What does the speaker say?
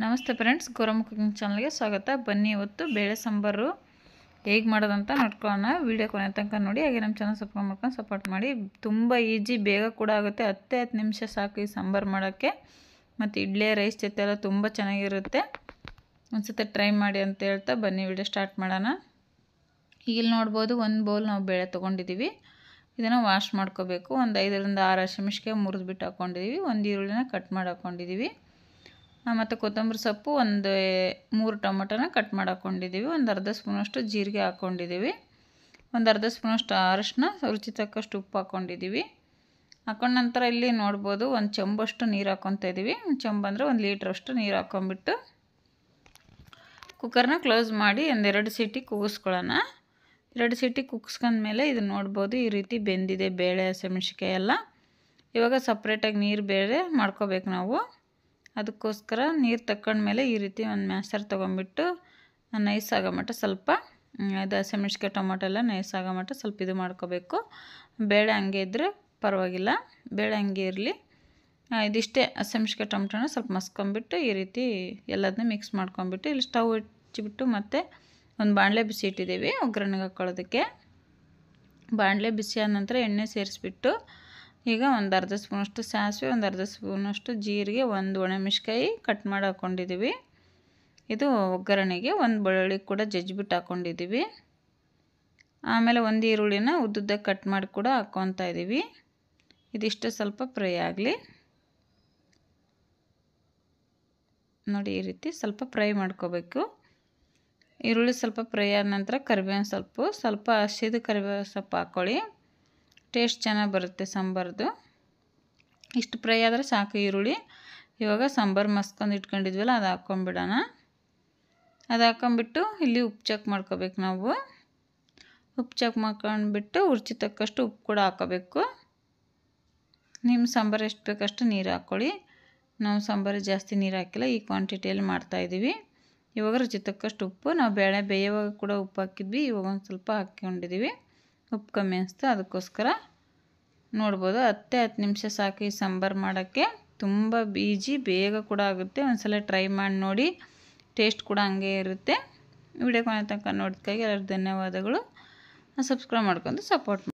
ನಮಸ್ತೆ friends, Gowramma cooking ಚಾನಲ್ಗೆ ಸ್ವಾಗತ. ಬನ್ನಿ ಇವತ್ತು ಬೇಳೆ ಸಾಂಬಾರು ಹೇಗೆ ಮಾಡೋದಂತ ನೋಡ್ಕೊಳ್ಳೋಣ. ವಿಡಿಯೋ ಕೊನೆ ತನಕ ನೋಡಿ, ಹಾಗೆ ನಮ್ಮ ಚಾನಲ್ ಸಬ್ಸ್ಕ್ರೈಬ್ ಮಾಡ್ಕೊಂಡು ಸಪೋರ್ಟ್ ಮಾಡಿ. ತುಂಬ ಈಜಿ, ಬೇಗ ಕೂಡ ಆಗುತ್ತೆ. 10 ನಿಮಿಷ ಸಾಕು ಈ ಸಾಂಬಾರು ಮಾಡೋಕ್ಕೆ. ಮತ್ತು ಇಡ್ಲಿ ರೈಸ್ ಜೊತೆ ಎಲ್ಲ ತುಂಬ ಚೆನ್ನಾಗಿರುತ್ತೆ. ಒಂದ್ಸತಿ ಟ್ರೈ ಮಾಡಿ ಅಂತ ಹೇಳ್ತಾ ಬನ್ನಿ ವಿಡಿಯೋ ಸ್ಟಾರ್ಟ್ ಮಾಡೋಣ. ಇಲ್ಲಿ ನೋಡ್ಬೋದು, ಒಂದು ಬೌಲ್ ನಾವು ಬೇಳೆ ತೊಗೊಂಡಿದ್ದೀವಿ. ಇದನ್ನು ವಾಶ್ ಮಾಡ್ಕೋಬೇಕು. ಒಂದು 5ರಿಂದ 6 ಹಸಿಮೆಣಸಿನಕಾಯಿ ಮುರಿದ್ಬಿಟ್ಟು ಹಾಕ್ಕೊಂಡಿದ್ದೀವಿ. ಒಂದು ಈರುಳ್ಳಿನ ಕಟ್ ಮಾಡಿ ಹಾಕ್ಕೊಂಡಿದ್ದೀವಿ. ಮತ್ತು ಕೊತ್ತಂಬರಿ ಸೊಪ್ಪು, ಒಂದು 3 ಟೊಮೊಟೊನ ಕಟ್ ಮಾಡಿ ಹಾಕ್ಕೊಂಡಿದ್ದೀವಿ. ಒಂದು ಅರ್ಧ ಸ್ಪೂನಷ್ಟು ಜೀರಿಗೆ ಹಾಕ್ಕೊಂಡಿದ್ದೀವಿ. ಒಂದು ಅರ್ಧ ಸ್ಪೂನಷ್ಟು ಅರಶಿನ, ರುಚಿ ತಕ್ಕಷ್ಟು ಉಪ್ಪು ಹಾಕ್ಕೊಂಡಿದ್ದೀವಿ. ಹಾಕೊಂಡ ನಂತರ ಇಲ್ಲಿ ನೋಡ್ಬೋದು, ಒಂದು ಚೆಂಬಷ್ಟು ನೀರು ಹಾಕ್ಕೊತಾ ಇದ್ದೀವಿ. ಚೆಂಬು ಅಂದರೆ 1 ಲೀಟ್ರಷ್ಟು ನೀರು ಹಾಕ್ಕೊಂಬಿಟ್ಟು ಕುಕ್ಕರ್ನ ಕ್ಲೋಸ್ ಮಾಡಿ 2 ಸೀಟಿ ಕೂಗಿಸ್ಕೊಳ್ಳೋಣ. 2 ಸೀಟಿ ಕುಗ್ಸ್ಕೊಂಡ್ಮೇಲೆ ಇದನ್ನು ನೋಡ್ಬೋದು, ಈ ರೀತಿ ಬೆಂದಿದೆ ಬೇಳೆ ಹಸಿಮೆಣಸಿನಕಾಯಿ ಎಲ್ಲ. ಇವಾಗ ಸಪ್ರೇಟಾಗಿ ನೀರು ಬೇರೆ ಮಾಡ್ಕೋಬೇಕು ನಾವು. ಅದಕ್ಕೋಸ್ಕರ ನೀರು ತಗೊಂಡ್ಮೇಲೆ ಈ ರೀತಿ ಒಂದು ಮ್ಯಾಶರ್ ತೊಗೊಂಬಿಟ್ಟು ನೈಸ್ ಆಗೋ ಮಟ್ಟ ಸ್ವಲ್ಪ ಇದು ಹಸಿಮೆಣಸಿನಕಾಯಿ ಟೊಮೊಟೊ ಎಲ್ಲ ನೈಸ್ ಆಗೋ ಮಟ್ಟ ಸ್ವಲ್ಪ ಇದು ಮಾಡ್ಕೋಬೇಕು. ಬೇಳೆ ಹಂಗೆ ಇದ್ದರೆ ಪರವಾಗಿಲ್ಲ, ಬೇಳೆ ಹಂಗೆ ಇರಲಿ. ಇದಿಷ್ಟೇ, ಹಸಿಮೆಣಸಿನಕಾಯಿ ಟೊಮೊಟೊನ ಸ್ವಲ್ಪ ಮಸ್ಕೊಂಬಿಟ್ಟು ಈ ರೀತಿ ಎಲ್ಲದನ್ನೂ ಮಿಕ್ಸ್ ಮಾಡ್ಕೊಂಬಿಟ್ಟು ಇಲ್ಲಿ ಸ್ಟವ್ ಹಚ್ಚಿಬಿಟ್ಟು ಮತ್ತೆ ಒಂದು ಬಾಣಲೆ ಬಿಸಿ ಇಟ್ಟಿದ್ದೀವಿ ಒಗ್ಗರಣೆಗೆ ಹಾಕ್ಕೊಳ್ಳೋದಕ್ಕೆ. ಬಾಣಲೆ ಬಿಸಿ ಆದ ನಂತರ ಎಣ್ಣೆ ಸೇರಿಸ್ಬಿಟ್ಟು ಈಗ ಒಂದು ಅರ್ಧ ಸ್ಪೂನಷ್ಟು ಸಾಸಿವೆ, ಒಂದು ಅರ್ಧ ಸ್ಪೂನಷ್ಟು ಜೀರಿಗೆ, ಒಂದು ಒಣಮೆಣಸಿನಕಾಯಿ ಕಟ್ ಮಾಡಿ ಹಾಕ್ಕೊಂಡಿದ್ದೀವಿ. ಇದು ಒಗ್ಗರಣೆಗೆ. ಒಂದು ಬೆಳ್ಳುಳ್ಳಿ ಕೂಡ ಜಜ್ಜಿಬಿಟ್ಟು ಹಾಕ್ಕೊಂಡಿದ್ದೀವಿ. ಆಮೇಲೆ ಒಂದು ಈರುಳ್ಳಿನ ಉದ್ದುದ್ದಾಗಿ ಕಟ್ ಮಾಡಿ ಕೂಡ ಹಾಕ್ಕೊತಾ ಇದ್ದೀವಿ. ಇದಿಷ್ಟು ಸ್ವಲ್ಪ ಫ್ರೈ ಆಗಲಿ ನೋಡಿ, ಈ ರೀತಿ ಸ್ವಲ್ಪ ಫ್ರೈ ಮಾಡ್ಕೋಬೇಕು. ಈರುಳ್ಳಿ ಸ್ವಲ್ಪ ಫ್ರೈ ಆದ ನಂತರ ಕರಿಬೇವಿನ ಸ್ವಲ್ಪ ಹಸಿದು ಕರಿಬೇವು ಸೊಪ್ಪು ಹಾಕ್ಕೊಳ್ಳಿ. ಟೇಸ್ಟ್ ಚೆನ್ನಾಗಿ ಬರುತ್ತೆ ಸಾಂಬಾರ್ದು. ಇಷ್ಟು ಫ್ರೈ ಆದರೆ ಸಾಕು ಈರುಳ್ಳಿ. ಇವಾಗ ಸಾಂಬಾರು ಮಸ್ಕೊಂಡು ಇಟ್ಕೊಂಡಿದ್ವಲ್ಲ, ಅದು ಹಾಕ್ಕೊಂಬಿಡೋಣ. ಅದು ಹಾಕ್ಕೊಂಬಿಟ್ಟು ಇಲ್ಲಿ ಉಪ್ಪು ಚೆಕ್ ಮಾಡ್ಕೋಬೇಕು ನಾವು. ಉಪ್ಪು ಚೆಕ್ ಮಾಡ್ಕೊಂಡ್ಬಿಟ್ಟು ರುಚಿ ತಕ್ಕಷ್ಟು ಉಪ್ಪು ಕೂಡ ಹಾಕ್ಕೋಬೇಕು. ನಿಮ್ಮ ಸಾಂಬಾರು ಎಷ್ಟು ಬೇಕಷ್ಟು ನೀರು ಹಾಕ್ಕೊಳ್ಳಿ. ನಾವು ಸಾಂಬಾರು ಜಾಸ್ತಿ ನೀರು ಹಾಕಿಲ್ಲ, ಈ ಕ್ವಾಂಟಿಟಿಯಲ್ಲಿ ಮಾಡ್ತಾಯಿದ್ದೀವಿ. ಇವಾಗ ರುಚಿ ತಕ್ಕಷ್ಟು ಉಪ್ಪು, ನಾವು ಬೇಳೆ ಬೇಯುವಾಗ ಕೂಡ ಉಪ್ಪು ಹಾಕಿದ್ವಿ, ಇವಾಗ ಒಂದು ಸ್ವಲ್ಪ ಹಾಕ್ಕೊಂಡಿದ್ದೀವಿ. ಉಪ್ಪು ಕಮ್ಮಿ ಅನಿಸ್ತು, ಅದಕ್ಕೋಸ್ಕರ ನೋಡ್ಬೋದು. 10 ನಿಮಿಷ ಸಾಕು ಈ ಸಾಂಬಾರು ಮಾಡೋಕ್ಕೆ. ತುಂಬ ಈಜಿ, ಬೇಗ ಕೂಡ ಆಗುತ್ತೆ. ಒಂದ್ಸಲ ಟ್ರೈ ಮಾಡಿ ನೋಡಿ, ಟೇಸ್ಟ್ ಕೂಡ ಹಂಗೆ ಇರುತ್ತೆ. ವಿಡಿಯೋ ಕೊನೆ ತನಕ ನೋಡಿದ್ದಕ್ಕಾಗಿ ಎಲ್ಲರಿಗೂ ಧನ್ಯವಾದಗಳು. ಸಬ್ಸ್ಕ್ರೈಬ್ ಮಾಡ್ಕೊಂಡು ಸಪೋರ್ಟ್ ಮಾಡಿ.